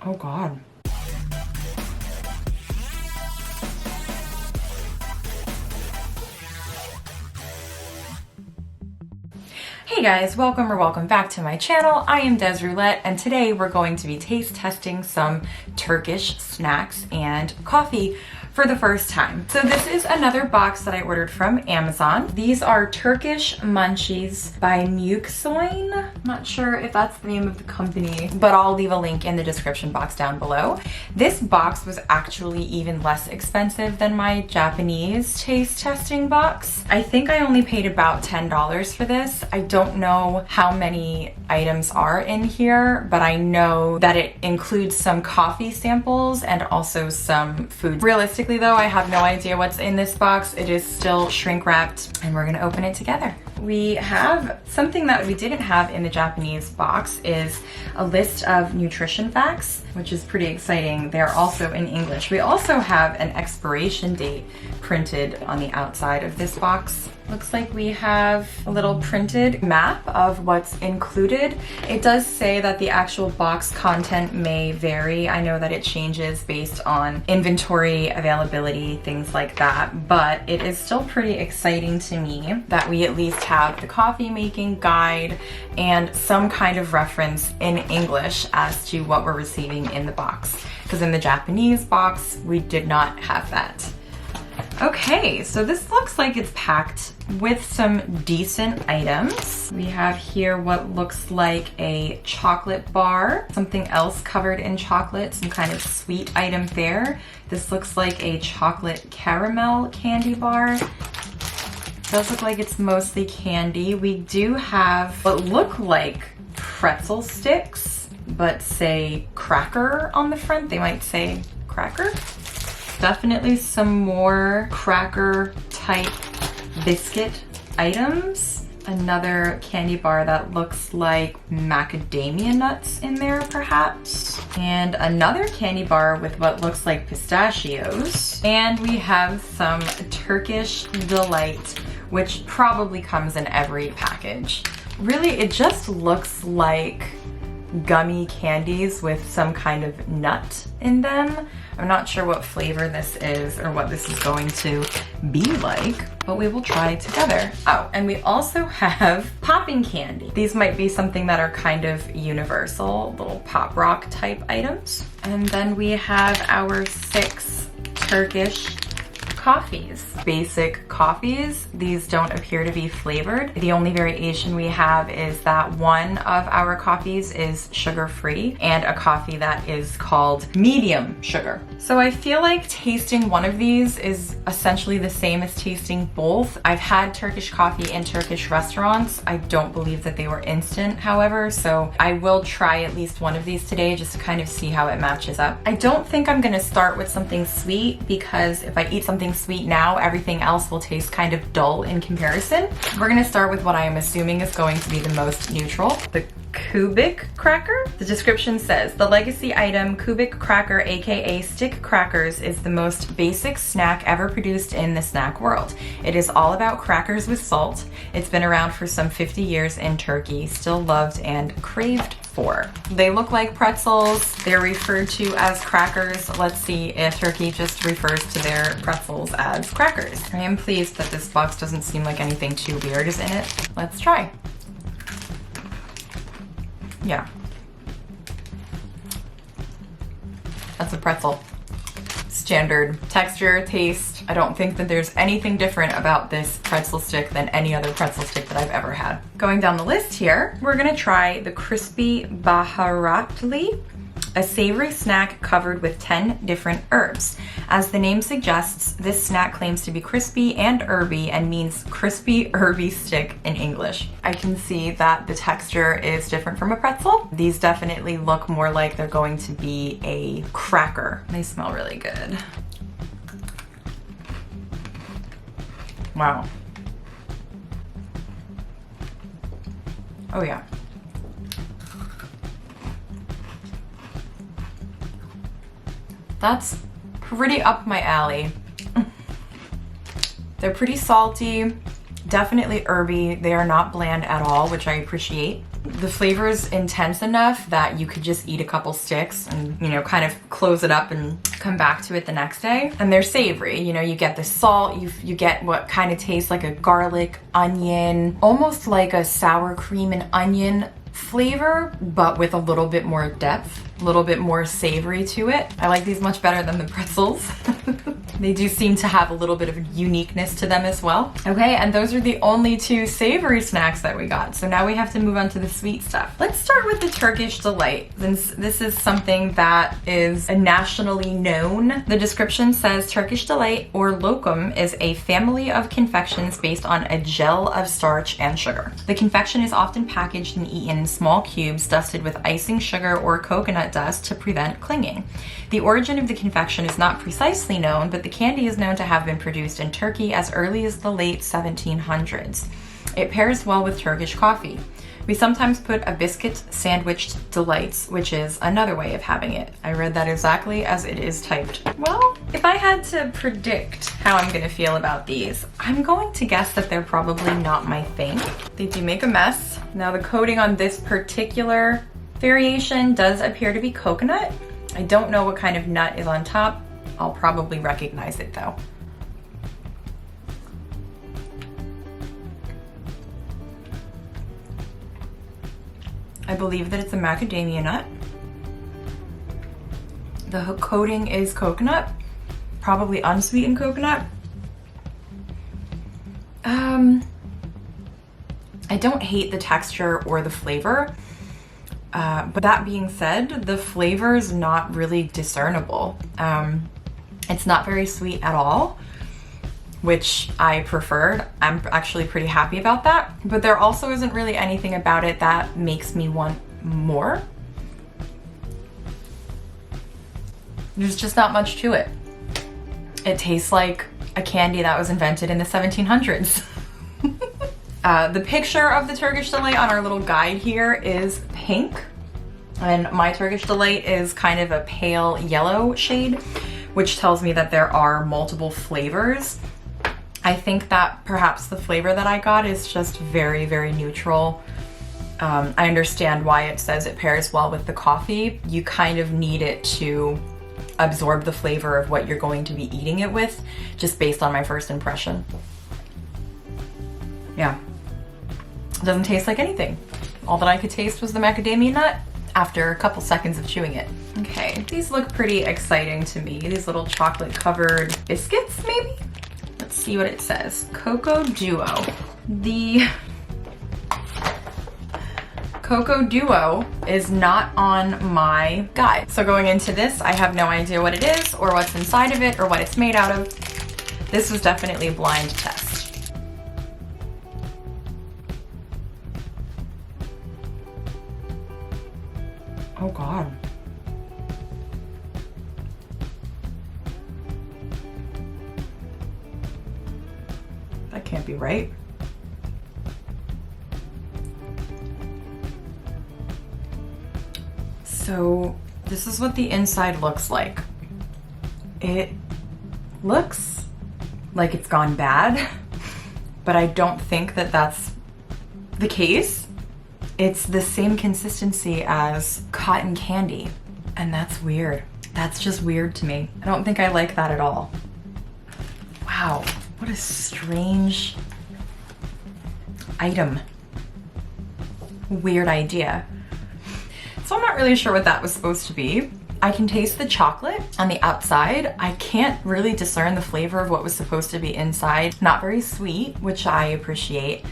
Oh God. Hey guys, welcome back to my channel. I am Des Roulette, and today we're going to be taste testing some Turkish snacks and coffee for the first time. So this is another box that I ordered from Amazon. These are Turkish munchies by Müksoin. I'm not sure if that's the name of the company, but I'll leave a link in the description box down below. This box was actually even less expensive than my Japanese taste testing box. I think I only paid about $10 for this. I don't know how many items are in here, but I know that it includes some coffee samples and also some food. Realistically though, I have no idea what's in this box. It is still shrink wrapped and we're gonna open it together. We have something that we didn't have in the Japanese box is a list of nutrition facts, which is pretty exciting. They're also in English. We also have an expiration date printed on the outside of this box. Looks like we have a little printed map of what's included. It does say that the actual box content may vary. I know that it changes based on inventory availability, things like that, but it is still pretty exciting to me that we at least have the coffee making guide and some kind of reference in English as to what we're receiving in the box. Because in the Japanese box, we did not have that. Okay, so this looks like it's packed with some decent items. We have here what looks like a chocolate bar, something else covered in chocolate, some kind of sweet item there. This looks like a chocolate caramel candy bar. Does look like it's mostly candy. We do have what look like pretzel sticks, but say cracker on the front. They might say cracker. Definitely some more cracker type biscuit items. Another candy bar that looks like macadamia nuts in there perhaps. And another candy bar with what looks like pistachios. And we have some Turkish Delight, which probably comes in every package. Really, it just looks like gummy candies with some kind of nut in them. I'm not sure what flavor this is or what this is going to be like, but we will try it together. Oh, and we also have popping candy. These might be something that are kind of universal, little pop rock type items. And then we have our 6 Turkish coffees. Basic coffees. These don't appear to be flavored. The only variation we have is that one of our coffees is sugar-free and a coffee that is called medium sugar. So I feel like tasting one of these is essentially the same as tasting both. I've had Turkish coffee in Turkish restaurants. I don't believe that they were instant, however, so I will try at least one of these today just to kind of see how it matches up. I don't think I'm gonna start with something sweet because if I eat something sweet now, everything else will taste kind of dull in comparison. We're gonna start with what I am assuming is going to be the most neutral, the Kubik cracker. The description says, the legacy item Kubik cracker, aka stick crackers, is the most basic snack ever produced in the snack world. It is all about crackers with salt. It's been around for some 50 years in Turkey, still loved and craved for. They look like pretzels. They're referred to as crackers. Let's see if Turkey just refers to their pretzels as crackers. I am pleased that this box doesn't seem like anything too weird is in it. Let's try. Yeah. That's a pretzel. Standard texture, taste. I don't think that there's anything different about this pretzel stick than any other pretzel stick that I've ever had. Going down the list here, we're gonna try the crispy baharatli, a savory snack covered with 10 different herbs. As the name suggests, this snack claims to be crispy and herby and means crispy herby stick in English. I can see that the texture is different from a pretzel. These definitely look more like they're going to be a cracker. They smell really good. Wow. Oh yeah. That's pretty up my alley. They're pretty salty. Definitely herby. They are not bland at all, which I appreciate. The flavor is intense enough that you could just eat a couple sticks and, you know, kind of close it up and come back to it the next day. And they're savory. You know, you get the salt, you get what kind of tastes like a garlic, onion, almost like a sour cream and onion flavor, but with a little bit more depth, a little bit more savory to it. I like these much better than the pretzels. They do seem to have a little bit of uniqueness to them as well. Okay, and those are the only two savory snacks that we got. So now we have to move on to the sweet stuff. Let's start with the Turkish Delight, since this is something that is nationally known. The description says Turkish Delight or lokum is a family of confections based on a gel of starch and sugar. The confection is often packaged and eaten in small cubes dusted with icing sugar or coconut dust to prevent clinging. The origin of the confection is not precisely known, but the candy is known to have been produced in Turkey as early as the late 1700s. It pairs well with Turkish coffee. We sometimes put a biscuit sandwiched delights, which is another way of having it. I read that exactly as it is typed. Well, if I had to predict how I'm gonna feel about these, I'm going to guess that they're probably not my thing. They do make a mess. Now the coating on this particular variation does appear to be coconut. I don't know what kind of nut is on top. I'll probably recognize it though. I believe that it's a macadamia nut. The coating is coconut, probably unsweetened coconut. I don't hate the texture or the flavor, but that being said, the flavor is not really discernible. It's not very sweet at all, which I preferred. I'm actually pretty happy about that, but there also isn't really anything about it that makes me want more. There's just not much to it. It tastes like a candy that was invented in the 1700s. The picture of the Turkish Delight on our little guide here is pink, and my Turkish Delight is kind of a pale yellow shade, which tells me that there are multiple flavors. I think that perhaps the flavor that I got is just very, very neutral. I understand why it says it pairs well with the coffee. You kind of need it to absorb the flavor of what you're going to be eating it with, just based on my first impression. Yeah, it doesn't taste like anything. All that I could taste was the macadamia nut after a couple seconds of chewing it. Okay, these look pretty exciting to me. These little chocolate covered biscuits, maybe? Let's see what it says. Cocoa Duo. The Cocoa Duo is not on my guide. So going into this, I have no idea what it is or what's inside of it or what it's made out of. This was definitely a blind test. Oh God. That can't be right. So this is what the inside looks like. It looks like it's gone bad, but I don't think that that's the case. It's the same consistency as cotton candy, and that's weird. That's just weird to me. I don't think I like that at all. Wow, what a strange item. Weird idea. So I'm not really sure what that was supposed to be. I can taste the chocolate on the outside. I can't really discern the flavor of what was supposed to be inside. Not very sweet, which I appreciate,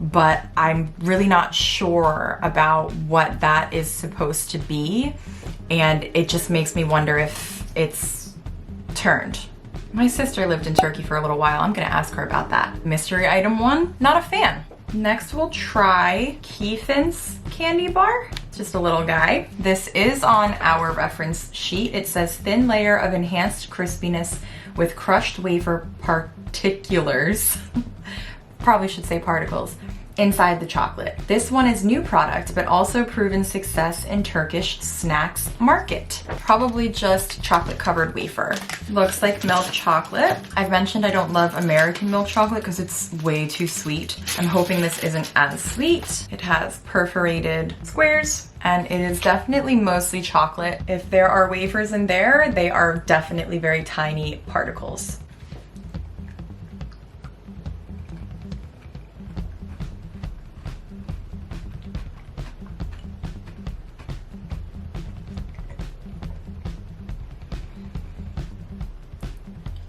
but I'm really not sure about what that is supposed to be. And it just makes me wonder if it's turned. My sister lived in Turkey for a little while. I'm gonna ask her about that. Mystery item one, not a fan. Next we'll try Keefin's candy bar. Just a little guy. This is on our reference sheet. It says thin layer of enhanced crispiness with crushed wafer particulars. Probably should say particles. inside the chocolate. This one is new product, but also proven success in Turkish snacks market. Probably just chocolate covered wafer. Looks like milk chocolate. I've mentioned I don't love American milk chocolate because it's way too sweet. I'm hoping this isn't as sweet. It has perforated squares, and it is definitely mostly chocolate. If there are wafers in there, they are definitely very tiny particles.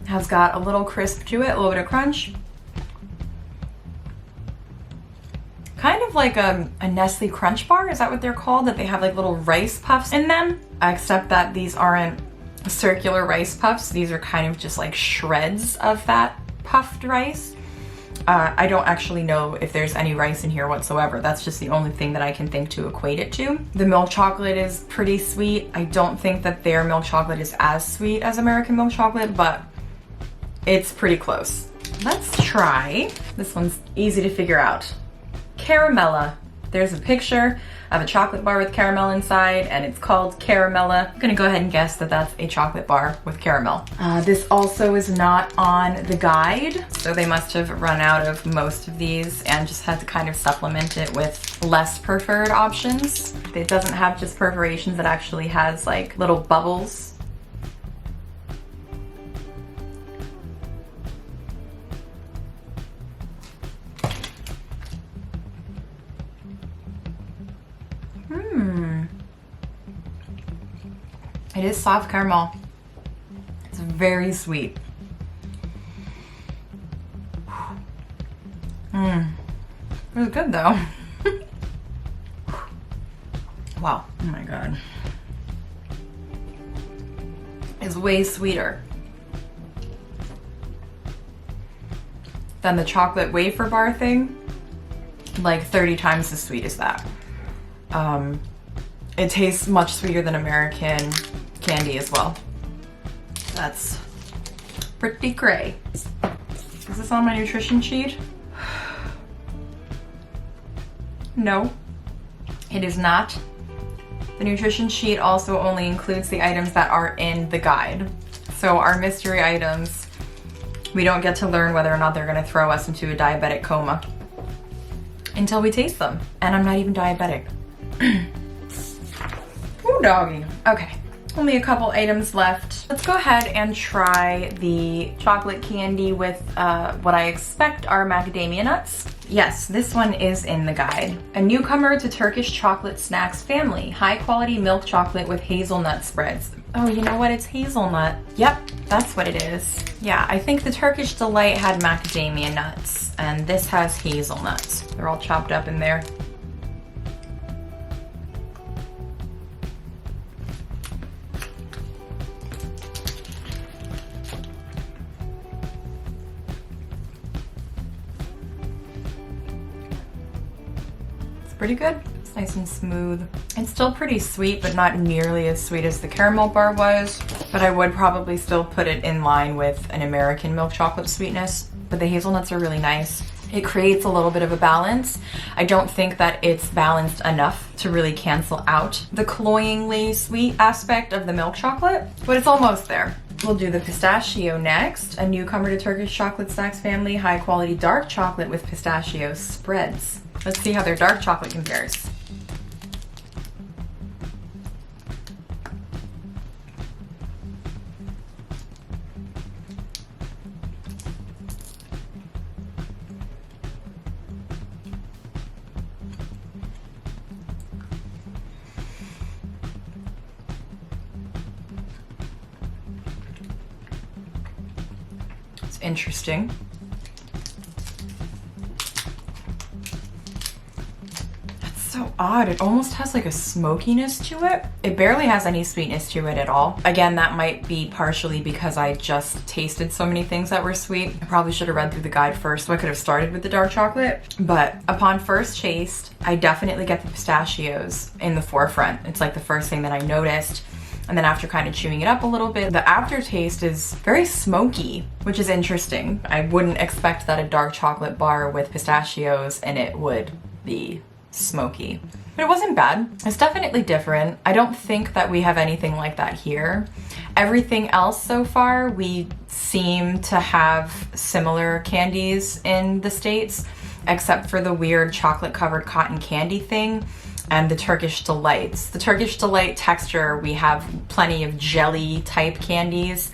Has got a little crisp to it, a little bit of crunch. Kind of like a Nestle Crunch bar, is that what they're called? That they have like little rice puffs in them, except that these aren't circular rice puffs. These are kind of just like shreds of that puffed rice. I don't actually know if there's any rice in here whatsoever. That's just the only thing that I can think to equate it to. The milk chocolate is pretty sweet. I don't think that their milk chocolate is as sweet as American milk chocolate, but it's pretty close. Let's try, this one's easy to figure out. Caramella. There's a picture of a chocolate bar with caramel inside, and it's called Caramella. I'm gonna go ahead and guess that that's a chocolate bar with caramel. This also is not on the guide, so they must have run out of most of these and just had to kind of supplement it with less preferred options. It doesn't have just perforations, it actually has like little bubbles. It is soft caramel. It's very sweet. It was good though. Wow, oh my God. It's way sweeter than the chocolate wafer bar thing. Like 30 times as sweet as that. It tastes much sweeter than American candy as well. That's pretty cray. Is this on my nutrition sheet? No, it is not. The nutrition sheet also only includes the items that are in the guide. So our mystery items, we don't get to learn whether or not they're gonna throw us into a diabetic coma until we taste them. And I'm not even diabetic. Ooh, doggy. Okay, only a couple items left. Let's go ahead and try the chocolate candy with what I expect are macadamia nuts. Yes, this one is in the guide. A newcomer to Turkish chocolate snacks family. High quality milk chocolate with hazelnut spreads. Oh, you know what? It's hazelnut. Yep, that's what it is. Yeah, I think the Turkish Delight had macadamia nuts, and this has hazelnuts. They're all chopped up in there. Pretty good. It's nice and smooth. It's still pretty sweet, but not nearly as sweet as the caramel bar was. But I would probably still put it in line with an American milk chocolate sweetness. But the hazelnuts are really nice. It creates a little bit of a balance. I don't think that it's balanced enough to really cancel out the cloyingly sweet aspect of the milk chocolate, but it's almost there. We'll do the pistachio next. A newcomer to Turkish chocolate snacks family, high quality dark chocolate with pistachio spreads. Let's see how their dark chocolate compares. It's interesting. So odd. It almost has like a smokiness to it. It barely has any sweetness to it at all. Again, that might be partially because I just tasted so many things that were sweet. I probably should have read through the guide first, so I could have started with the dark chocolate. But upon first taste, I definitely get the pistachios in the forefront. It's like the first thing that I noticed. And then after kind of chewing it up a little bit, the aftertaste is very smoky, which is interesting. I wouldn't expect that a dark chocolate bar with pistachios in it would be smoky. But it wasn't bad. It's definitely different. I don't think that we have anything like that here. Everything else so far, we seem to have similar candies in the States, except for the weird chocolate covered cotton candy thing and the Turkish delights. The Turkish delight texture, we have plenty of jelly type candies,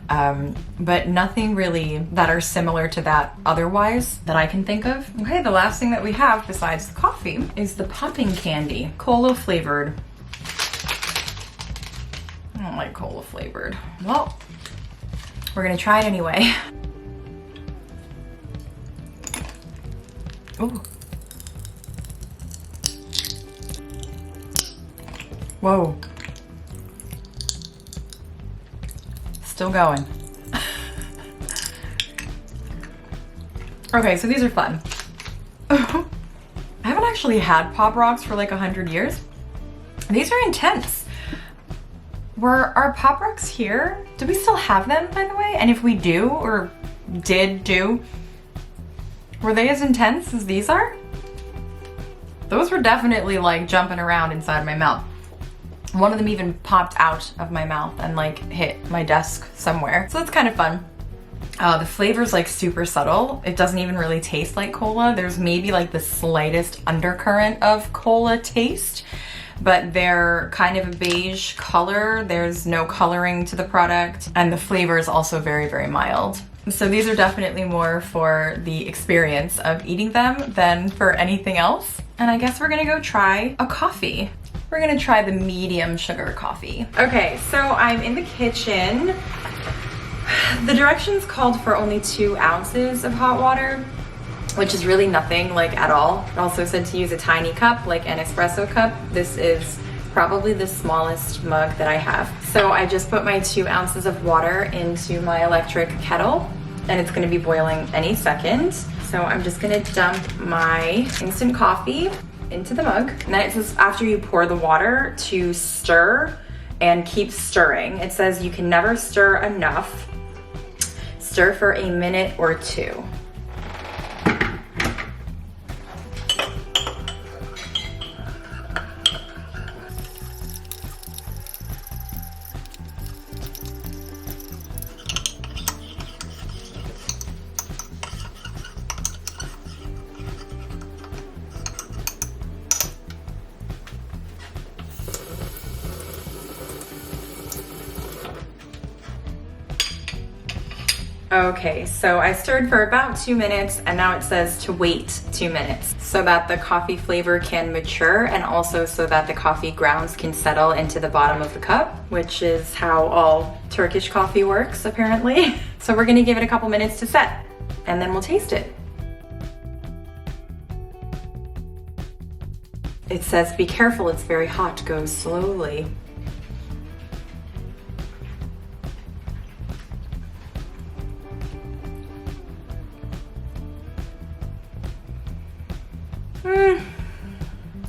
but nothing really that are similar to that otherwise that I can think of. Okay, the last thing that we have besides the coffee is the popping candy, cola flavored. I don't like cola flavored. Well, we're gonna try it anyway. Ooh. Whoa. Still going. Okay, so these are fun. I haven't actually had Pop Rocks for like 100 years. These are intense. Were our Pop Rocks here? Do we still have them, by the way? And if we do, or did do, were they as intense as these are? Those were definitely like jumping around inside my mouth. One of them even popped out of my mouth and like hit my desk somewhere. So that's kind of fun. The flavor's like super subtle. It doesn't even really taste like cola. There's maybe like the slightest undercurrent of cola taste, but they're kind of a beige color. There's no coloring to the product, and the flavor is also very, very mild. So these are definitely more for the experience of eating them than for anything else. And I guess we're gonna go try a coffee. We're gonna try the medium sugar coffee. Okay, so I'm in the kitchen. The directions called for only 2 ounces of hot water, which is really nothing, like at all. It also said to use a tiny cup, like an espresso cup. This is probably the smallest mug that I have. So I just put my 2 ounces of water into my electric kettle, and it's gonna be boiling any second. So I'm just gonna dump my instant coffee into the mug. And then it says after you pour the water to stir and keep stirring. It says you can never stir enough. Stir for a minute or 2. Okay, so I stirred for about 2 minutes, and now it says to wait 2 minutes so that the coffee flavor can mature, and also so that the coffee grounds can settle into the bottom of the cup, which is how all Turkish coffee works, apparently. So we're gonna give it a couple minutes to set, and then we'll taste it. It says, be careful, it's very hot, go slowly.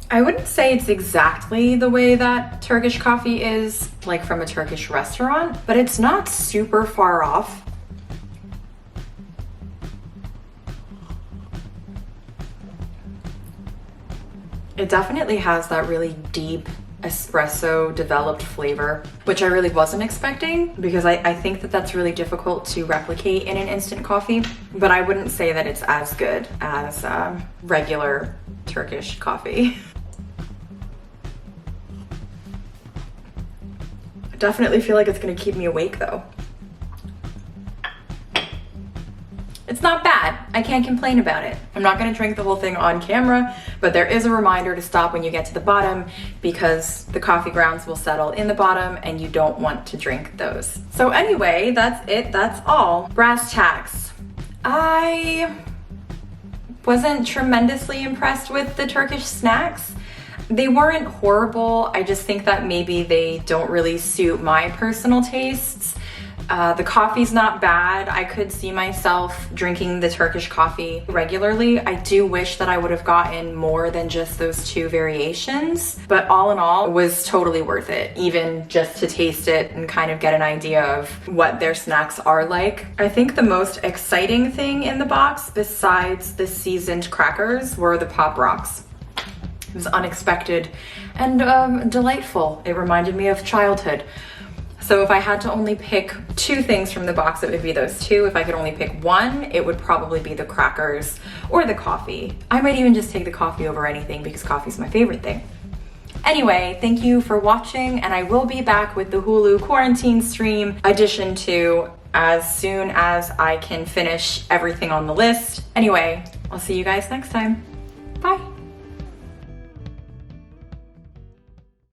I wouldn't say it's exactly the way that Turkish coffee is, like from a Turkish restaurant, but it's not super far off. It definitely has that really deep espresso developed flavor, which I really wasn't expecting, because I think that that's really difficult to replicate in an instant coffee, but I wouldn't say that it's as good as regular Turkish coffee. I definitely feel like it's gonna keep me awake though. It's not bad. I can't complain about it. I'm not gonna drink the whole thing on camera, but there is a reminder to stop when you get to the bottom, because the coffee grounds will settle in the bottom and you don't want to drink those. So anyway, that's it, that's all. Brass tacks. I wasn't tremendously impressed with the Turkish snacks. They weren't horrible. I just think that maybe they don't really suit my personal tastes. The coffee's not bad. I could see myself drinking the Turkish coffee regularly. I do wish that I would have gotten more than just those 2 variations, but all in all, it was totally worth it, even just to taste it and kind of get an idea of what their snacks are like. I think the most exciting thing in the box, besides the seasoned crackers, were the Pop Rocks. It was unexpected and delightful. It reminded me of childhood. So if I had to only pick 2 things from the box, it would be those 2. If I could only pick 1, it would probably be the crackers or the coffee. I might even just take the coffee over anything because coffee's my favorite thing. Anyway, thank you for watching, and I will be back with the Hulu quarantine stream edition 2 as soon as I can finish everything on the list. Anyway, I'll see you guys next time. Bye.